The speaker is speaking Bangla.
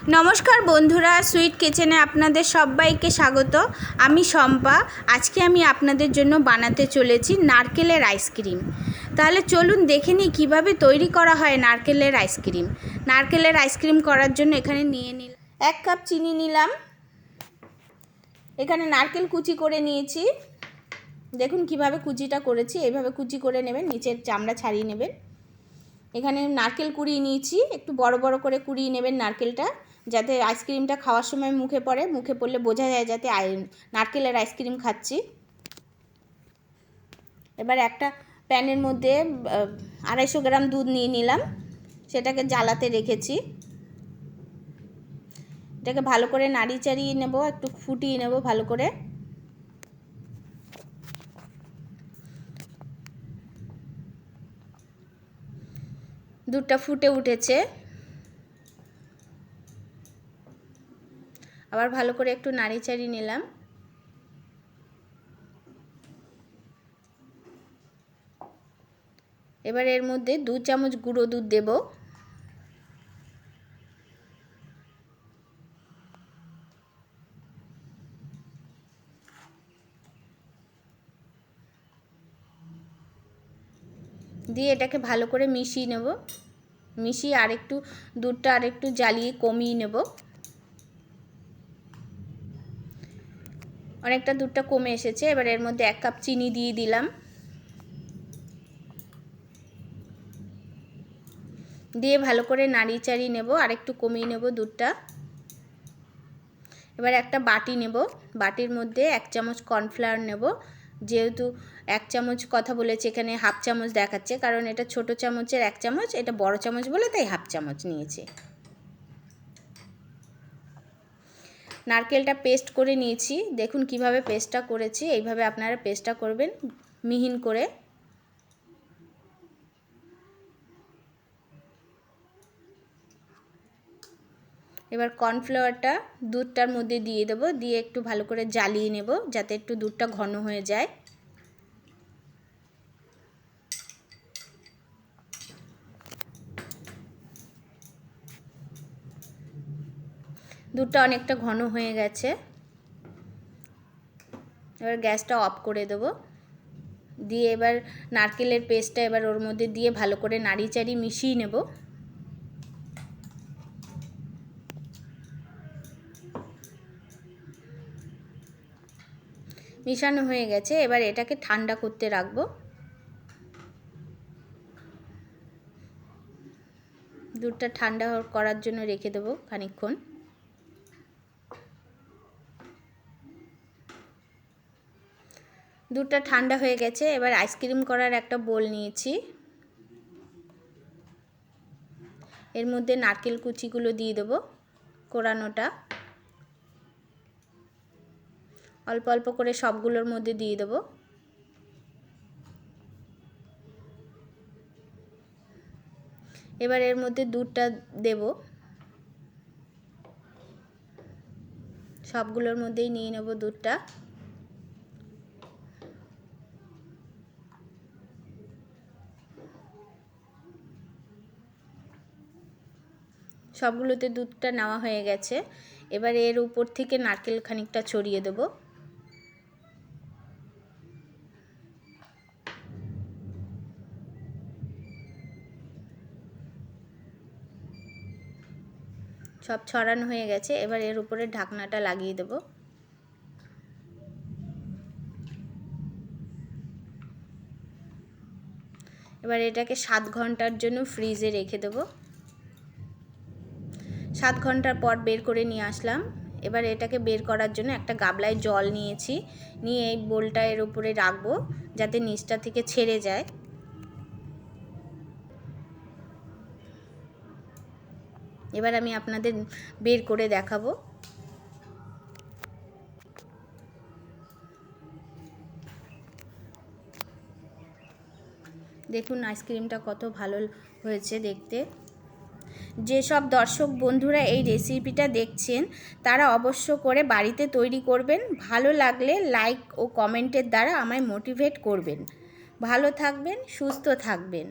নমস্কার বন্ধুরা, সুইট কিচেনে আপনাদের সবাইকে স্বাগত। আমি শম্পা। আজকে আমি আপনাদের জন্য বানাতে চলেছি নারকেলের আইসক্রিম। তাহলে চলুন দেখে নিই কীভাবে তৈরি করা হয় নারকেলের আইসক্রিম। নারকেলের আইসক্রিম করার জন্য এখানে নিয়ে নিলাম 1 কাপ চিনি নিলাম। এখানে নারকেল কুচি করে নিয়েছি। দেখুন কিভাবে কুচিটা করেছি, এইভাবে কুচি করে নেবেন, নিচের চামড়া ছাড়িয়ে নেবেন। এখানে নারকেল কুড়িয়ে নিয়েছি, একটু বড় বড় করে কুড়িয়ে নেবেন নারকেলটা, যাতে আইসক্রিমটা খাওয়ার সময় মুখে পড়ে, মুখে পড়লে বোঝা যায় যাতে নারকেলের আইসক্রিম খাচ্ছি। এবার একটা প্যানের মধ্যে 250 গ্রাম দুধ নিয়ে নিলাম, সেটাকে জ্বালাতে রেখেছি। এটাকে ভালো করে নাড়িয়ে চাড়িয়ে নেব, একটু ফুটিয়ে নেব ভালো করে। দুধটা ফুটে উঠেছে, আবার ভালো করে একটু নাড়িয়ে চাড়িয়ে নিলাম। এবার এর মধ্যে 2 চামচ গুঁড়ো দুধ দেব। দিয়ে এটাকে ভালো করে মিশিয়ে নেব। মিশিয়ে আরেকটু দুধটা আরেকটু জ্বালিয়ে কমিয়ে নেব। অনেকটা দুধটা কমে এসেছে। এবার এর মধ্যে 1 কাপ চিনি দিয়ে দিলাম। দিয়ে ভালো করে নাড়িয়ে চাড়িয়ে নেব, আরেকটু কমিয়ে নেব দুধটা। এবার একটা বাটি নেব, বাটির মধ্যে 1 চামচ কর্নফ্লাওয়ার নেব। যেহেতু 1 চামচ কথা বলেছে, এখানে হাফ চামচ দেখাচ্ছে, কারণ এটা ছোট চামচের 1 চামচ, এটা বড় চামচ বলে তাই হাফ চামচ নিয়েছি। নারকেলটা পেস্ট করে নিয়েছি, দেখুন কিভাবে পেস্টটা করেছি, এইভাবে আপনারা পেস্টটা করবেন মিহিন করে। এবার কর্নফ্লাওয়ারটা দুধটার মধ্যে দিয়ে দেব, দিয়ে একটু ভালো করে জ্বালিয়ে নেব যাতে একটু দুধটা ঘন হয়ে যায়। দুধটা অনেকটা ঘন হয়ে গেছে। এবার গ্যাসটা অফ করে দেব। দিয়ে এবার নারকেলের পেস্টটা এবার ওর মধ্যে দিয়ে ভালো করে নাড়িয়ে চাড়িয়ে মিশিয়ে নেব। মিশানো হয়ে গেছে, এবার এটাকে ঠান্ডা করতে রাখবো। দুধটা ঠান্ডা করার জন্য রেখে দেবো খানিকক্ষণ। দুধটা ঠান্ডা হয়ে গেছে, এবার আইসক্রিম করার একটা বোল নিয়েছি। এর মধ্যে নারকেল কুচিগুলো দিয়ে দেবো, কোরানোটা অল্প অল্প করে সবগুলোর মধ্যে দিয়ে দেবো। এবার এর মধ্যে দুধটা দেব, সবগুলোর মধ্যেই নিয়ে নেব দুধটা। সবগুলোতে দুধটা নেওয়া হয়ে গেছে। এবার এর উপর থেকে নারকেল খানিকটা ছড়িয়ে দেব। সব ছড়ানো হয়ে গেছে, এবার এর উপরে ঢাকনাটা লাগিয়ে দেব। এবার এটাকে 7 ঘন্টার জন্য ফ্রিজে রেখে দেব। 7 ঘন্টার পর বের করে নিয়ে আসলাম। এবার এটাকে বের করার জন্য একটা গামলায় জল নিয়েছি, নিয়ে এই বোলটা এর উপরে রাখবো যাতে নিচটা থেকে ছেড়ে যায়। এবার আমি আপনাদের বের করে দেখাবো। দেখুন আইসক্রিমটা কত ভালো হয়েছে দেখতে। যেসব দর্শক বন্ধুরা এই রেসিপিটা দেখছেন তারা অবশ্য করে বাড়িতে তৈরি করবেন। ভালো লাগলে লাইক ও কমেন্টের দ্বারা আমায় মোটিভেট করবেন। ভালো থাকবেন, সুস্থ থাকবেন।